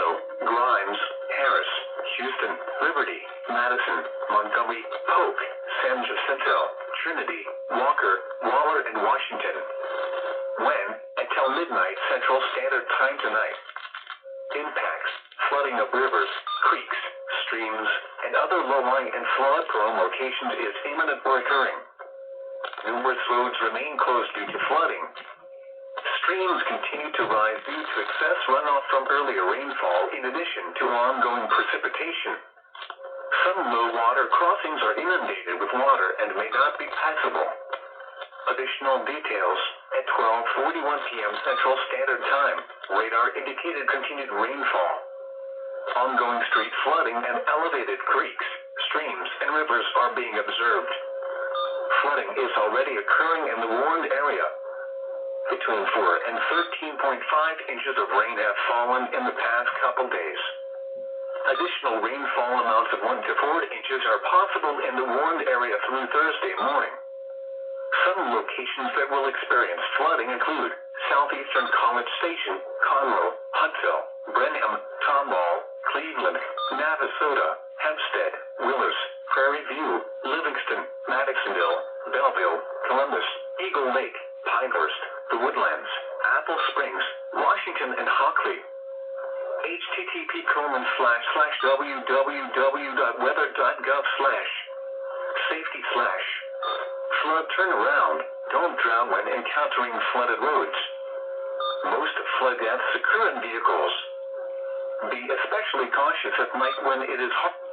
Paso, Grimes, Harris, Houston, Liberty, Madison, Montgomery, Polk, San Jacinto, Trinity, Walker, Waller, and Washington. When, until midnight Central Standard Time tonight. Impacts: flooding of rivers, creeks, streams, and other low-lying and flood-prone locations is imminent or occurring. Numerous roads remain closed due to flooding. Streams continue to rise due to excess runoff from earlier rainfall in addition to ongoing precipitation. Some low-water crossings are inundated with water and may not be passable. Additional details: at 12:41 p.m. Central Standard Time, radar indicated continued rainfall. Ongoing street flooding and elevated creeks, streams, and rivers are being observed. Flooding is already occurring in the warned area. Between 4 and 13.5 inches of rain have fallen in the past couple days. Additional rainfall amounts of 1 to 4 inches are possible in the warned area through Thursday morning. Some locations that will experience flooding include Southeastern College Station, Conroe, Huntsville, Brenham, Tomball, Cleveland, Navasota, Hempstead, Willers, Prairie View, Livingston, Madisonville, Belleville, Columbus, Eagle Lake, Pinehurst, The Woodlands, Apple Springs, Washington, and Hockley. http://www.weather.gov/safety/flood turnaround. Don't drown when encountering flooded roads. Most flood deaths occur in vehicles. Be especially cautious at night when it is hot.